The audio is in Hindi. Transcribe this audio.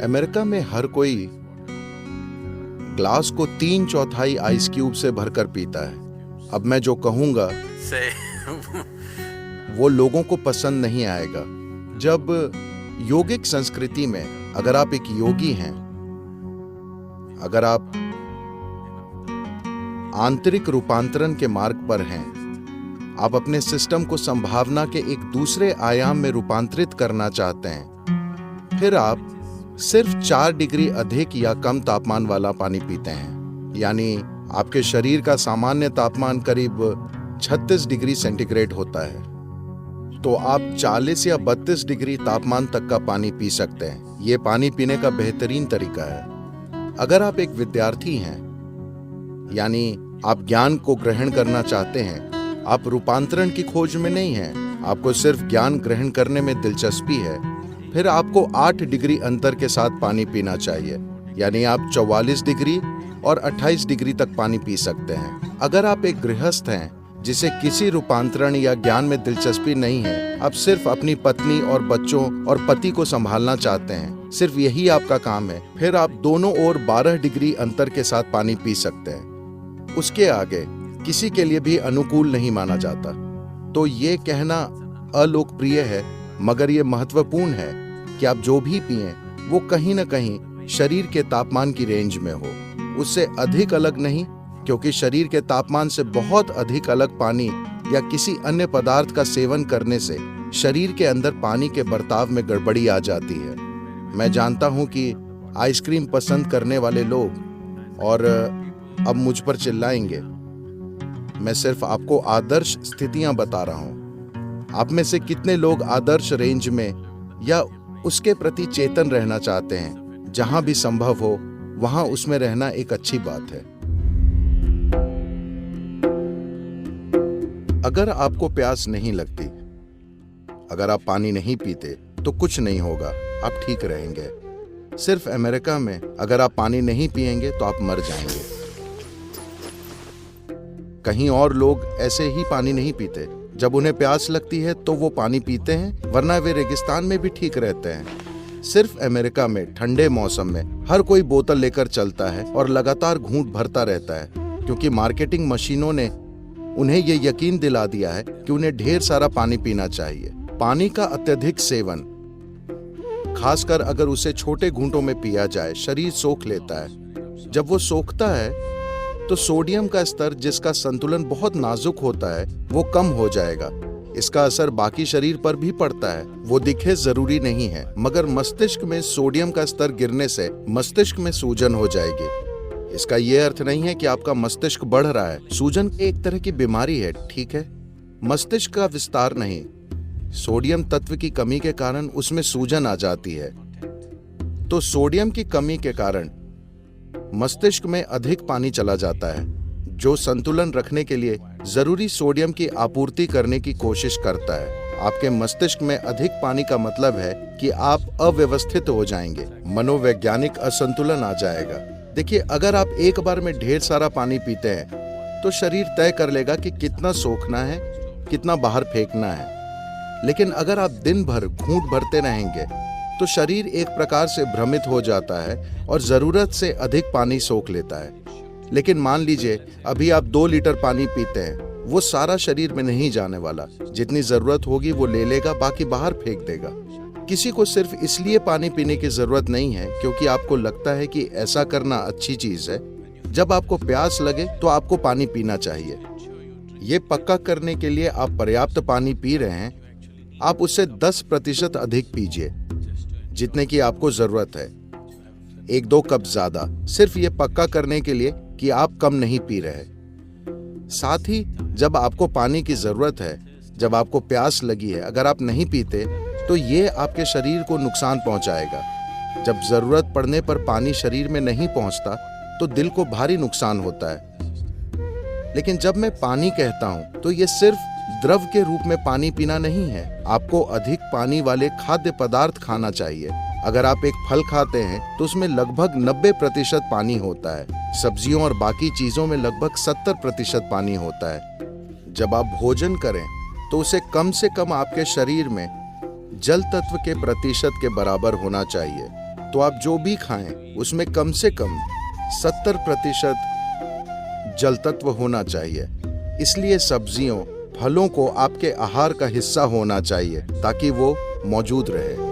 अमेरिका में हर कोई ग्लास को 3/4 आइस क्यूब से भरकर पीता है। अब मैं जो कहूंगा वो लोगों को पसंद नहीं आएगा। जब योगिक संस्कृति में अगर आप एक योगी हैं, अगर आप आंतरिक रूपांतरण के मार्ग पर हैं, आप अपने सिस्टम को संभावना के एक दूसरे आयाम में रूपांतरित करना चाहते हैं, फिर आप सिर्फ 4 डिग्री अधिक या कम तापमान वाला पानी पीते हैं। यानी आपके शरीर का सामान्य तापमान करीब 36 डिग्री सेंटीग्रेड होता है, तो आप 40 या 32 डिग्री तापमान तक का पानी पी सकते हैं। यह पानी पीने का बेहतरीन तरीका है। अगर आप एक विद्यार्थी हैं, यानी आप ज्ञान को ग्रहण करना चाहते हैं, आप रूपांतरण की खोज में नहीं हैं, आपको सिर्फ ज्ञान ग्रहण करने में दिलचस्पी है, फिर आपको 8 डिग्री अंतर के साथ पानी पीना चाहिए। यानी आप 44 डिग्री और 28 डिग्री तक पानी पी सकते हैं। अगर आप एक गृहस्थ हैं जिसे किसी रूपांतरण या ज्ञान में दिलचस्पी नहीं है, आप सिर्फ अपनी पत्नी और बच्चों और पति को संभालना चाहते हैं, सिर्फ यही आपका काम है, फिर आप दोनों ओर 12 डिग्री अंतर के साथ पानी पी सकते हैं। उसके आगे किसी के लिए भी अनुकूल नहीं माना जाता। तो ये कहना अलोकप्रिय है, मगर ये महत्वपूर्ण है कि आप जो भी पिएं वो कहीं न कहीं शरीर के तापमान की रेंज में हो, उससे अधिक अलग नहीं, क्योंकि शरीर के तापमान से बहुत अधिक अलग पानी या किसी अन्य पदार्थ का सेवन करने से शरीर के अंदर पानी के बर्ताव में गड़बड़ी आ जाती है। मैं जानता हूं कि आइसक्रीम पसंद करने वाले लोग और अब मुझ पर चिल्लाएंगे। मैं सिर्फ आपको आदर्श स्थितियां बता रहा हूं। आप में से कितने लोग आदर्श रेंज में या उसके प्रति चेतन रहना चाहते हैं? जहां भी संभव हो वहां उसमें रहना एक अच्छी बात है। अगर आपको प्यास नहीं लगती, अगर आप पानी नहीं पीते, तो कुछ नहीं होगा, आप ठीक रहेंगे। सिर्फ अमेरिका में अगर आप पानी नहीं पिएंगे तो आप मर जाएंगे। कहीं और लोग ऐसे ही पानी नहीं पीते। जब उन्हें प्यास लगती है तो वो पानी पीते हैं, वरना वे रेगिस्तान में भी ठीक रहते हैं। सिर्फ अमेरिका में ठंडे मौसम में हर कोई बोतल लेकर चलता है और लगातार घूंट भरता रहता है, क्योंकि मार्केटिंग मशीनों ने उन्हें ये यकीन दिला दिया है कि उन्हें ढेर सारा पानी पीना चाहिए। पानी का अत्यधिक सेवन, खासकर अगर उसे छोटे घूंटों में पिया जाए, शरीर सोख लेता है। जब वो सोखता है तो सोडियम का स्तर, जिसका संतुलन बहुत नाजुक होता है, वो कम हो जाएगा। इसका असर बाकी शरीर पर भी पड़ता है। वो दिखे जरूरी नहीं है, मगर मस्तिष्क में सोडियम का स्तर गिरने से मस्तिष्क में सूजन हो जाएगी। इसका यह अर्थ नहीं है कि आपका मस्तिष्क बढ़ रहा है। सूजन एक तरह की बीमारी है, ठीक है, मस्तिष्क का विस्तार नहीं। सोडियम तत्व की कमी के कारण उसमें सूजन आ जाती है। तो सोडियम की कमी के कारण मस्तिष्क में अधिक पानी चला जाता है, जो संतुलन रखने के लिए जरूरी सोडियम की आपूर्ति करने की कोशिश करता है। आपके मस्तिष्क में अधिक पानी का मतलब है कि आप अव्यवस्थित हो जाएंगे, मनोवैज्ञानिक असंतुलन आ जाएगा। देखिए, अगर आप एक बार में ढेर सारा पानी पीते हैं तो शरीर तय कर लेगा कि कितना सोखना है, कितना बाहर फेंकना है। लेकिन अगर आप दिन भर घूंट भरते रहेंगे तो शरीर एक प्रकार से भ्रमित हो जाता है और जरूरत से अधिक पानी सोख लेता है। लेकिन मान लीजिए अभी आप 2 लीटर पानी पीते हैं, वो सारा शरीर में नहीं जाने वाला। जितनी जरूरत होगी वो ले लेगा, बाकी बाहर फेंक देगा। किसी को सिर्फ इसलिए पानी पीने की जरूरत नहीं है क्योंकि आपको लगता है कि ऐसा करना अच्छी चीज है। जब आपको प्यास लगे तो आपको पानी पीना चाहिए। ये पक्का करने के लिए आप पर्याप्त पानी पी रहे हैं, आप उससे 10% अधिक पीजिए, जितने की आपको जरूरत है। 1-2 कप ज्यादा, सिर्फ ये पक्का करने के लिए कि आप कम नहीं पी रहे। साथ ही जब आपको पानी की जरूरत है, जब आपको प्यास लगी है, अगर आप नहीं पीते तो ये आपके शरीर को नुकसान पहुंचाएगा। जब जरूरत पड़ने पर पानी शरीर में नहीं पहुंचता तो दिल को भारी नुकसान होता है। लेकिन जब मैं पानी कहता हूं तो ये सिर्फ द्रव के रूप में पानी पीना नहीं है। आपको अधिक पानी वाले खाद्य पदार्थ खाना चाहिए। अगर आप एक फल खाते हैं तो उसमें लगभग 90% पानी होता है। सब्जियों और बाकी चीजों में लगभग 70% पानी होता है। जब आप भोजन करें तो उसे कम से कम आपके शरीर में जल तत्व के प्रतिशत के बराबर होना चाहिए। तो आप जो भी खाएं उसमें कम से कम 70% जल तत्व होना चाहिए। इसलिए सब्जियों, फलों को आपके आहार का हिस्सा होना चाहिए ताकि वो मौजूद रहे।